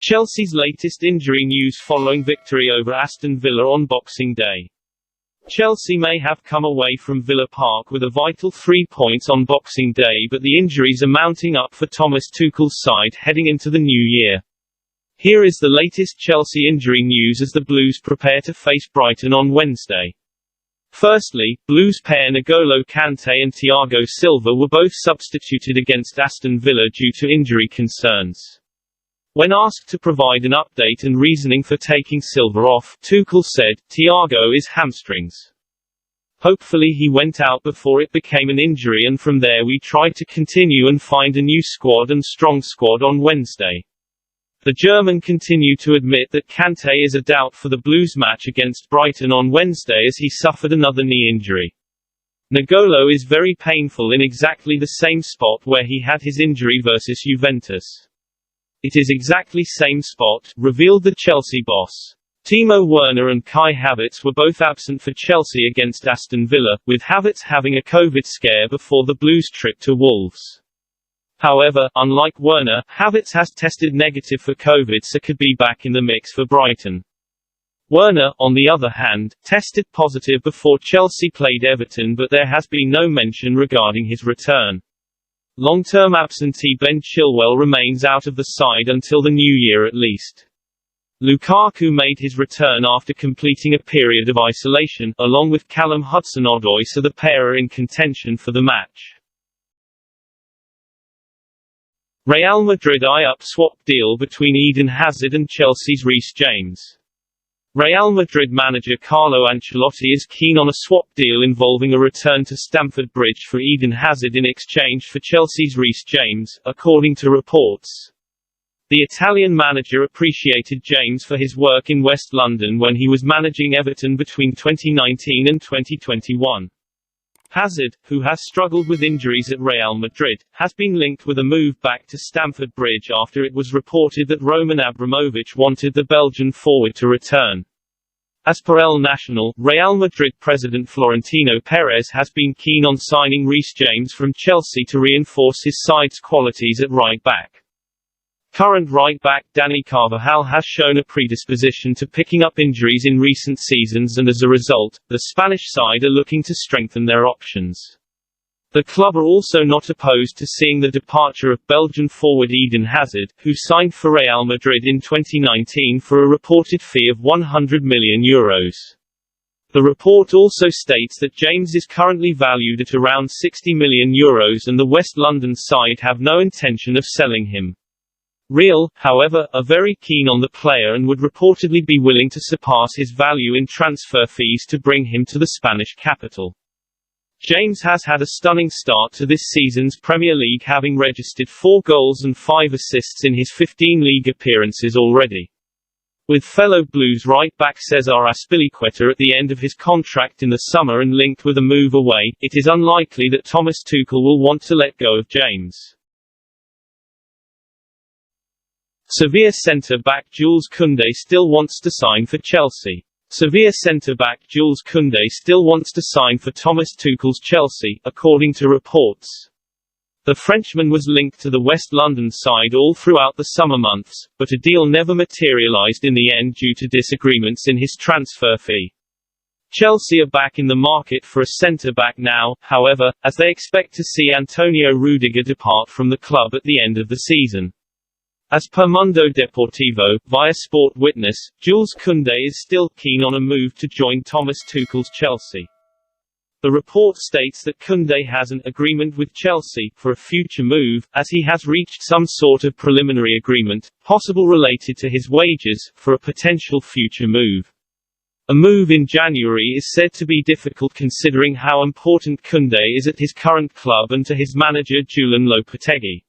Chelsea's latest injury news following victory over Aston Villa on Boxing Day. Chelsea may have come away from Villa Park with a vital 3 points on Boxing Day, but the injuries are mounting up for Thomas Tuchel's side heading into the new year. Here is the latest Chelsea injury news as the Blues prepare to face Brighton on Wednesday. Firstly, Blues pair N'Golo Kante and Thiago Silva were both substituted against Aston Villa due to injury concerns. When asked to provide an update and reasoning for taking Silva off, Tuchel said, "Thiago is hamstrings. Hopefully he went out before it became an injury, and from there we tried to continue and find a new squad and strong squad on Wednesday." The German continued to admit that Kante is a doubt for the Blues match against Brighton on Wednesday as he suffered another knee injury. N'Golo is very painful in exactly the same spot where he had his injury versus Juventus. "It is exactly same spot," revealed the Chelsea boss. Timo Werner and Kai Havertz were both absent for Chelsea against Aston Villa, with Havertz having a COVID scare before the Blues' trip to Wolves. However, unlike Werner, Havertz has tested negative for COVID so could be back in the mix for Brighton. Werner, on the other hand, tested positive before Chelsea played Everton, but there has been no mention regarding his return. Long-term absentee Ben Chilwell remains out of the side until the new year at least. Lukaku made his return after completing a period of isolation, along with Callum Hudson-Odoi, so the pair are in contention for the match. Real Madrid eye-up swap deal between Eden Hazard and Chelsea's Reece James. Real Madrid manager Carlo Ancelotti is keen on a swap deal involving a return to Stamford Bridge for Eden Hazard in exchange for Chelsea's Reece James, according to reports. The Italian manager appreciated James for his work in West London when he was managing Everton between 2019 and 2021. Hazard, who has struggled with injuries at Real Madrid, has been linked with a move back to Stamford Bridge after it was reported that Roman Abramovich wanted the Belgian forward to return. As per El Nacional, Real Madrid president Florentino Perez has been keen on signing Reece James from Chelsea to reinforce his side's qualities at right-back. Current right-back Dani Carvajal has shown a predisposition to picking up injuries in recent seasons, and as a result, the Spanish side are looking to strengthen their options. The club are also not opposed to seeing the departure of Belgian forward Eden Hazard, who signed for Real Madrid in 2019 for a reported fee of €100 million. The report also states that James is currently valued at around €60 million, and the West London side have no intention of selling him. Real, however, are very keen on the player and would reportedly be willing to surpass his value in transfer fees to bring him to the Spanish capital. James has had a stunning start to this season's Premier League, having registered 4 goals and 5 assists in his 15 league appearances already. With fellow Blues right-back Cesar Azpilicueta at the end of his contract in the summer and linked with a move away, it is unlikely that Thomas Tuchel will want to let go of James. Sevilla centre-back Jules Kunday still wants to sign for Chelsea. Sevilla centre-back Jules Kunday still wants to sign for Thomas Tuchel's Chelsea, according to reports. The Frenchman was linked to the West London side all throughout the summer months, but a deal never materialised in the end due to disagreements in his transfer fee. Chelsea are back in the market for a centre-back now, however, as they expect to see Antonio Rudiger depart from the club at the end of the season. As per Mundo Deportivo, via Sport Witness, Jules Kunday is still keen on a move to join Thomas Tuchel's Chelsea. The report states that Kounde has an agreement with Chelsea for a future move, as he has reached some sort of preliminary agreement, possible related to his wages, for a potential future move. A move in January is said to be difficult considering how important Kounde is at his current club and to his manager Julen Lopetegui.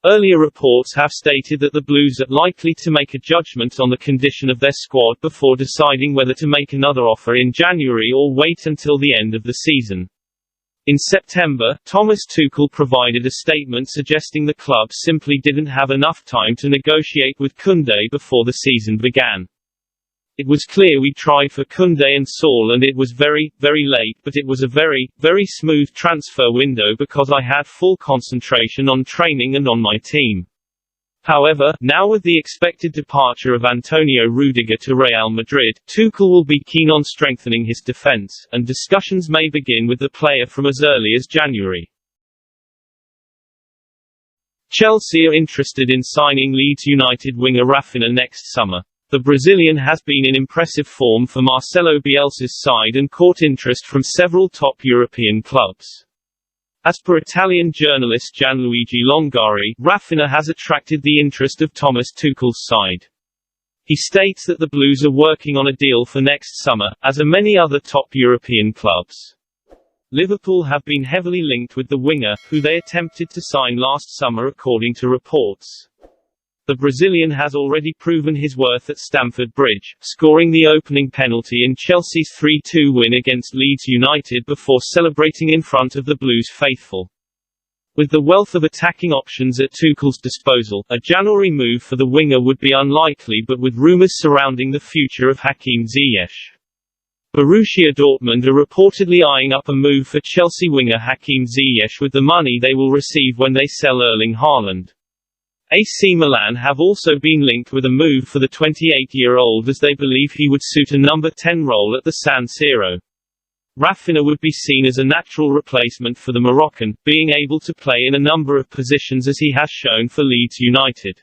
Earlier reports have stated that the Blues are likely to make a judgment on the condition of their squad before deciding whether to make another offer in January or wait until the end of the season. In September, Thomas Tuchel provided a statement suggesting the club simply didn't have enough time to negotiate with Kounde before the season began. It was clear we tried for Kounde and Saul and it was very, very late, but it was a very, very smooth transfer window because I had full concentration on training and on my team. However, now with the expected departure of Antonio Rudiger to Real Madrid, Tuchel will be keen on strengthening his defense, and discussions may begin with the player from as early as January. Chelsea are interested in signing Leeds United winger Raphinha next summer. The Brazilian has been in impressive form for Marcelo Bielsa's side and caught interest from several top European clubs. As per Italian journalist Gianluigi Longari, Raphinha has attracted the interest of Thomas Tuchel's side. He states that the Blues are working on a deal for next summer, as are many other top European clubs. Liverpool have been heavily linked with the winger, who they attempted to sign last summer according to reports. The Brazilian has already proven his worth at Stamford Bridge, scoring the opening penalty in Chelsea's 3-2 win against Leeds United before celebrating in front of the Blues faithful. With the wealth of attacking options at Tuchel's disposal, a January move for the winger would be unlikely, but with rumours surrounding the future of Hakim Ziyech. Borussia Dortmund are reportedly eyeing up a move for Chelsea winger Hakim Ziyech with the money they will receive when they sell Erling Haaland. AC Milan have also been linked with a move for the 28-year-old as they believe he would suit a number 10 role at the San Siro. Raphinha would be seen as a natural replacement for the Moroccan, being able to play in a number of positions as he has shown for Leeds United.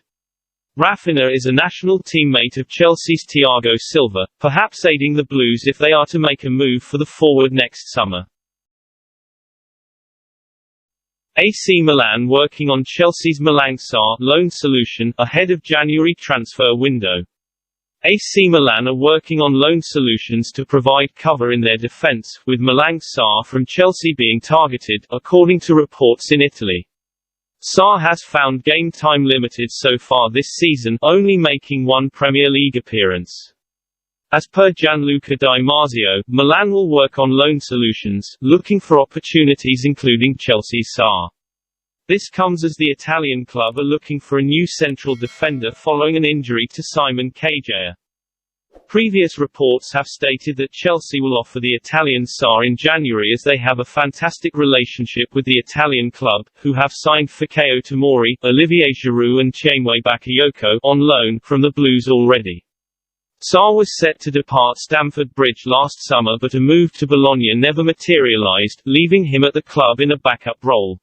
Raphinha is a national teammate of Chelsea's Thiago Silva, perhaps aiding the Blues if they are to make a move for the forward next summer. AC Milan working on Chelsea's Malang Sarr loan solution ahead of January transfer window. AC Milan are working on loan solutions to provide cover in their defence, with Malang Sarr from Chelsea being targeted, according to reports in Italy. Sarr has found game time limited so far this season, only making one Premier League appearance. As per Gianluca Di Marzio, Milan will work on loan solutions, looking for opportunities including Chelsea's Sarr. This comes as the Italian club are looking for a new central defender following an injury to Simon Kjaer. Previous reports have stated that Chelsea will offer the Italian Sarr in January as they have a fantastic relationship with the Italian club, who have signed Fikayo Tomori, Olivier Giroud and Chinwe Bakayoko on loan from the Blues already. Sarr was set to depart Stamford Bridge last summer, but a move to Bologna never materialised, leaving him at the club in a backup role.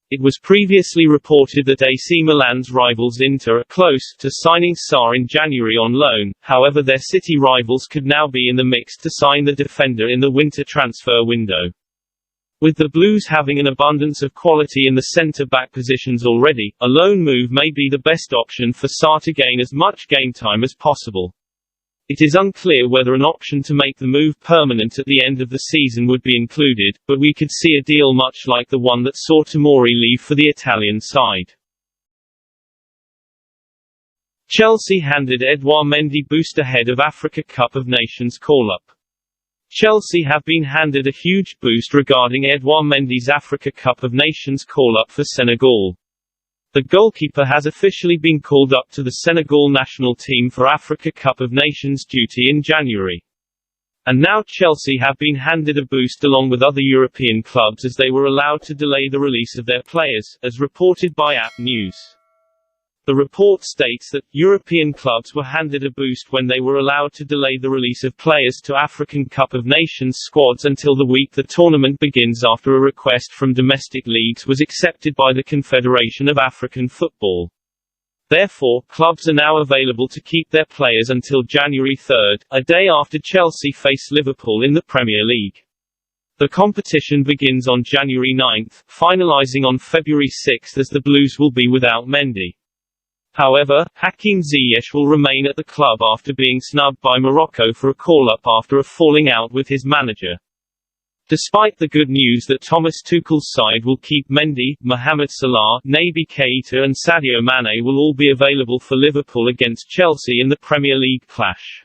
It was previously reported that AC Milan's rivals Inter are close to signing Sarr in January on loan, however their city rivals could now be in the mix to sign the defender in the winter transfer window. With the Blues having an abundance of quality in the centre-back positions already, a loan move may be the best option for Sarr to gain as much game time as possible. It is unclear whether an option to make the move permanent at the end of the season would be included, but we could see a deal much like the one that saw Tomori leave for the Italian side. Chelsea handed Edouard Mendy boost ahead of Africa Cup of Nations call-up. Chelsea have been handed a huge boost regarding Edouard Mendy's Africa Cup of Nations call-up for Senegal. The goalkeeper has officially been called up to the Senegal national team for Africa Cup of Nations duty in January. And now Chelsea have been handed a boost along with other European clubs as they were allowed to delay the release of their players, as reported by App News. The report states that European clubs were handed a boost when they were allowed to delay the release of players to African Cup of Nations squads until the week the tournament begins after a request from domestic leagues was accepted by the Confederation of African Football. Therefore, clubs are now available to keep their players until January 3, a day after Chelsea face Liverpool in the Premier League. The competition begins on January 9, finalising on February 6 as the Blues will be without Mendy. However, Hakim Ziyech will remain at the club after being snubbed by Morocco for a call-up after a falling out with his manager. Despite the good news that Thomas Tuchel's side will keep Mendy, Mohamed Salah, Naby Keita and Sadio Mane will all be available for Liverpool against Chelsea in the Premier League clash.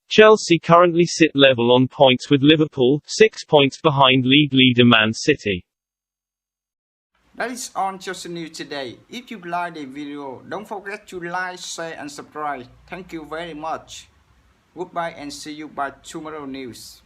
Chelsea currently sit level on points with Liverpool, 6 points behind league leader Man City. That is all Chelsea News today. If you like the video, don't forget to like, share and subscribe. Thank you very much. Goodbye and see you by tomorrow news.